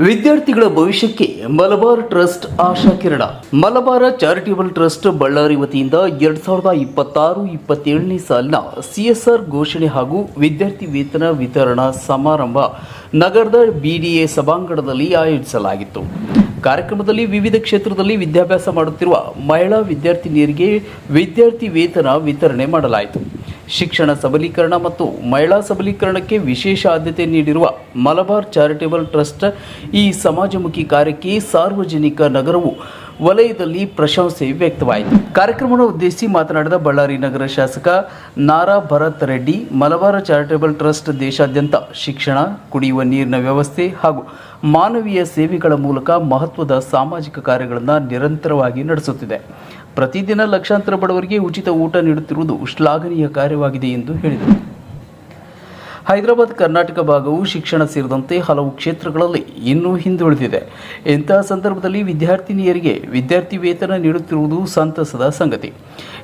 ವಿದ್ಯಾರ್ಥಿಗಳ ಭವಿಷ್ಯಕ್ಕೆ ಮಲಬಾರ್ ಟ್ರಸ್ಟ್ ಆಶಾಕಿರಣ. ಮಲಬಾರ್ ಚಾರಿಟೇಬಲ್ ಟ್ರಸ್ಟ್ ಬಳ್ಳಾರಿ ವತಿಯಿಂದ 2026-27ನೇ ಸಾಲಿನ CSR ಘೋಷಣೆ ಹಾಗೂ ವಿದ್ಯಾರ್ಥಿ ವೇತನ ವಿತರಣಾ ಸಮಾರಂಭ ನಗರದ BDA ಸಭಾಂಗಣದಲ್ಲಿ ಆಯೋಜಿಸಲಾಗಿತ್ತು. ಕಾರ್ಯಕ್ರಮದಲ್ಲಿ ವಿವಿಧ ಕ್ಷೇತ್ರದಲ್ಲಿ ವಿದ್ಯಾಭ್ಯಾಸ ಮಾಡುತ್ತಿರುವ ಮಹಿಳಾ ವಿದ್ಯಾರ್ಥಿನಿಯರಿಗೆ ವಿದ್ಯಾರ್ಥಿ ವೇತನ ವಿತರಣೆ ಮಾಡಲಾಯಿತು. ಶಿಕ್ಷಣ ಸಬಲೀಕರಣ ಮತ್ತು ಮಹಿಳಾ ಸಬಲೀಕರಣಕ್ಕೆ ವಿಶೇಷ ಆದ್ಯತೆ ನೀಡಿರುವ ಮಲಬಾರ್ ಚಾರಿಟೇಬಲ್ ಟ್ರಸ್ಟ್ ಈ ಸಮಾಜಮುಖಿ ಕಾರ್ಯಕ್ಕೆ ಸಾರ್ವಜನಿಕ ನಗರವು ವಲಯದಲ್ಲಿ ಪ್ರಶಂಸೆ ವ್ಯಕ್ತವಾಯಿತು. ಕಾರ್ಯಕ್ರಮವನ್ನು ಉದ್ದೇಶಿಸಿ ಮಾತನಾಡಿದ ಬಳ್ಳಾರಿ ನಗರ ಶಾಸಕ ನಾರಾ ಭರತ್ ರೆಡ್ಡಿ, ಮಲಬಾರ್ ಚಾರಿಟೇಬಲ್ ಟ್ರಸ್ಟ್ ದೇಶಾದ್ಯಂತ ಶಿಕ್ಷಣ, ಕುಡಿಯುವ ನೀರಿನ ವ್ಯವಸ್ಥೆ ಹಾಗೂ ಮಾನವೀಯ ಸೇವೆಗಳ ಮೂಲಕ ಮಹತ್ವದ ಸಾಮಾಜಿಕ ಕಾರ್ಯಗಳನ್ನು ನಿರಂತರವಾಗಿ ನಡೆಸುತ್ತಿದೆ. ಪ್ರತಿದಿನ ಲಕ್ಷಾಂತರ ಬಡವರಿಗೆ ಉಚಿತ ಊಟ ನೀಡುತ್ತಿರುವುದು ಶ್ಲಾಘನೀಯ ಕಾರ್ಯವಾಗಿದೆ ಎಂದು ಹೇಳಿದರು. ಹೈದರಾಬಾದ್ ಕರ್ನಾಟಕ ಭಾಗವು ಶಿಕ್ಷಣ ಸೇರಿದಂತೆ ಹಲವು ಕ್ಷೇತ್ರಗಳಲ್ಲಿ ಇನ್ನೂ ಹಿಂದುಳಿದಿದೆ. ಇಂತಹ ಸಂದರ್ಭದಲ್ಲಿ ವಿದ್ಯಾರ್ಥಿನಿಯರಿಗೆ ವಿದ್ಯಾರ್ಥಿ ವೇತನ ನೀಡುತ್ತಿರುವುದು ಸಂತಸದ ಸಂಗತಿ.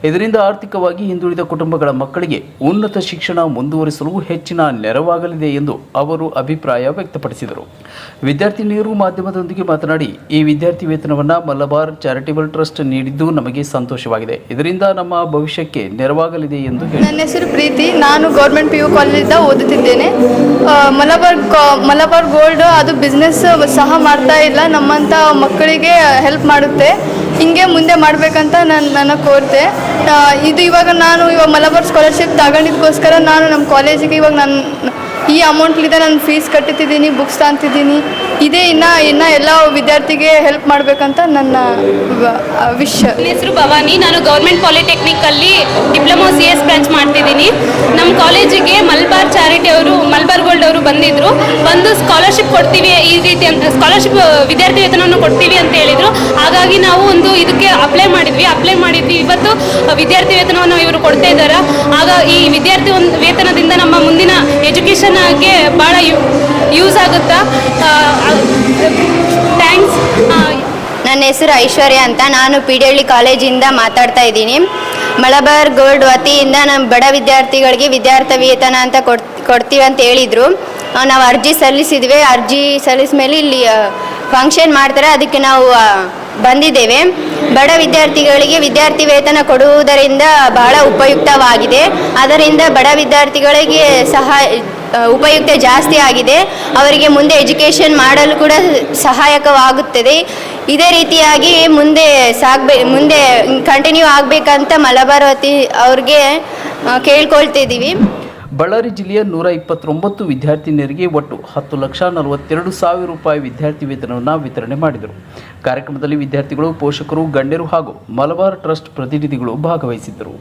ಇದರಿಂದ ಆರ್ಥಿಕವಾಗಿ ಹಿಂದುಳಿದ ಕುಟುಂಬಗಳ ಮಕ್ಕಳಿಗೆ ಉನ್ನತ ಶಿಕ್ಷಣ ಮುಂದುವರಿಸಲು ಹೆಚ್ಚಿನ ನೆರವಾಗಲಿದೆ ಎಂದು ಅವರು ಅಭಿಪ್ರಾಯ ವ್ಯಕ್ತಪಡಿಸಿದರು. ವಿದ್ಯಾರ್ಥಿನಿಯರು ಮಾಧ್ಯಮದೊಂದಿಗೆ ಮಾತನಾಡಿ, ಈ ವಿದ್ಯಾರ್ಥಿ ವೇತನವನ್ನು ಮಲಬಾರ್ ಚಾರಿಟೇಬಲ್ ಟ್ರಸ್ಟ್ ನೀಡಿದ್ದು ನಮಗೆ ಸಂತೋಷವಾಗಿದೆ. ಇದರಿಂದ ನಮ್ಮ ಭವಿಷ್ಯಕ್ಕೆ ನೆರವಾಗಲಿದೆ ಎಂದು ಹೇಳಿದರು. ನನ್ನ ಹೆಸರು ಪ್ರೀತಿ. ನಾನು ಗೌರ್ಮೆಂಟ್ PU ಕಾಲೇಜಿಂದ ಓದುತ್ತಿದ್ದೇನೆ. ಮಲಬಾರ್ ಗೋಲ್ಡ್ ಅದು ಬಿಸ್ನೆಸ್ ಸಹ ಮಾಡ್ತಾ ಇಲ್ಲ, ನಮ್ಮಂಥ ಮಕ್ಕಳಿಗೆ ಹೆಲ್ಪ್ ಮಾಡುತ್ತೆ. ಹಿಂಗೆ ಮುಂದೆ ಮಾಡಬೇಕಂತ ನನ್ನ ಕೋರಿದೆ. ಇವಾಗ ಮಲಬಾರ್ ಸ್ಕಾಲರ್ಶಿಪ್ ತಗೊಂಡಿದ್ದಕ್ಕೋಸ್ಕರ ನಾನು ನಮ್ಮ ಕಾಲೇಜಿಗೆ ಇವಾಗ ಈ ಅಮೌಂಟ್ಲಿಂದ ನಾನು ಫೀಸ್ ಕಟ್ಟುತ್ತಿದ್ದೀನಿ, ಬುಕ್ಸ್ ತಂತಿದ್ದೀನಿ. ಇದೇ ಇನ್ನು ಎಲ್ಲ ವಿದ್ಯಾರ್ಥಿಗೆ ಹೆಲ್ಪ್ ಮಾಡಬೇಕಂತ ನನ್ನ ವಿಶ್. ನನ್ನ ಹೆಸರು ಭವಾನಿ. ನಾನು ಗೌರ್ಮೆಂಟ್ ಪಾಲಿಟೆಕ್ನಿಕಲ್ಲಿ ಡಿಪ್ಲೊಮಾ CS ಬ್ರಾಂಚ್ ಮಾಡ್ತಿದ್ದೀನಿ. ನಮ್ಮ ಕಾಲೇಜಿಗೆ ಮಲಬಾರ್ ಚಾರಿಟಿ ಅವರು, ಮಲಬಾರ್ ಗೋಲ್ಡ್ ಅವರು ಬಂದು ಸ್ಕಾಲರ್ಶಿಪ್ ಕೊಡ್ತೀವಿ, ಈ ರೀತಿ ಅಂತ ಸ್ಕಾಲರ್ಶಿಪ್ ವಿದ್ಯಾರ್ಥಿ ವೇತನವನ್ನು ಕೊಡ್ತೀವಿ ಅಂತ ಹೇಳಿದರು. ಹಾಗಾಗಿ ನಾವು ಇದಕ್ಕೆ ಅಪ್ಲೈ ಮಾಡಿದ್ವಿ. ಇವತ್ತು ವಿದ್ಯಾರ್ಥಿ ವೇತನವನ್ನು ಇವರು ಕೊಡ್ತಾ ಇದ್ದಾರೆ. ಆಗ ಈ ವಿದ್ಯಾರ್ಥಿ ವೇತನದಿಂದ ನಮ್ಮ ಮುಂದಿನ ಎಜುಕೇಷನ್ಗೆ ಭಾಳ ಯೂಸ್ ಆಗುತ್ತಾ. ಥ್ಯಾಂಕ್ಸ್. ನನ್ನ ಹೆಸರು ಐಶ್ವರ್ಯ ಅಂತ. ನಾನು PDHಳ್ಳಿ ಕಾಲೇಜಿಂದ ಮಾತಾಡ್ತಾ ಇದ್ದೀನಿ. ಮಲಬಾರ್ ಗೋಲ್ಡ್ ವತಿಯಿಂದ ನಮ್ಮ ಬಡ ವಿದ್ಯಾರ್ಥಿಗಳಿಗೆ ವಿದ್ಯಾರ್ಥಿ ವೇತನ ಅಂತ ಕೊಡ್ತೀವಿ ಅಂತ ಹೇಳಿದರು. ನಾವು ಅರ್ಜಿ ಸಲ್ಲಿಸಿದ್ವಿ. ಅರ್ಜಿ ಸಲ್ಲಿಸಿದ ಮೇಲೆ ಇಲ್ಲಿ ಫಂಕ್ಷನ್ ಮಾಡ್ತಾರೆ, ಅದಕ್ಕೆ ನಾವು ಬಂದಿದ್ದೇವೆ. ಬಡ ವಿದ್ಯಾರ್ಥಿಗಳಿಗೆ ವಿದ್ಯಾರ್ಥಿ ವೇತನ ಕೊಡುವುದರಿಂದ ಬಹಳ ಉಪಯುಕ್ತವಾಗಿದೆ. ಅದರಿಂದ ಬಡ ವಿದ್ಯಾರ್ಥಿಗಳಿಗೆ ಉಪಯುಕ್ತ ಜಾಸ್ತಿ ಆಗಿದೆ. ಅವರಿಗೆ ಮುಂದೆ ಎಜುಕೇಷನ್ ಮಾಡಲು ಕೂಡ ಸಹಾಯಕವಾಗುತ್ತದೆ. ಇದೇ ರೀತಿಯಾಗಿ ಮುಂದೆ ಕಂಟಿನ್ಯೂ ಆಗಬೇಕಂತ ಮಲಬಾರ್ ವತಿ ಅವ್ರಿಗೆ ಕೇಳ್ಕೊಳ್ತಿದ್ದೀವಿ. ಬಳ್ಳಾರಿ ಜಿಲ್ಲೆಯ 129 ವಿದ್ಯಾರ್ಥಿನಿಯರಿಗೆ ಒಟ್ಟು 10,42,000 ರೂಪಾಯಿ ವಿದ್ಯಾರ್ಥಿ ವೇತನವನ್ನು ವಿತರಣೆ ಮಾಡಿದರು. ಕಾರ್ಯಕ್ರಮದಲ್ಲಿ ವಿದ್ಯಾರ್ಥಿಗಳು, ಪೋಷಕರು, ಗಣ್ಯರು ಹಾಗೂ ಮಲಬಾರ್ ಟ್ರಸ್ಟ್ ಪ್ರತಿನಿಧಿಗಳು ಭಾಗವಹಿಸಿದ್ದರು.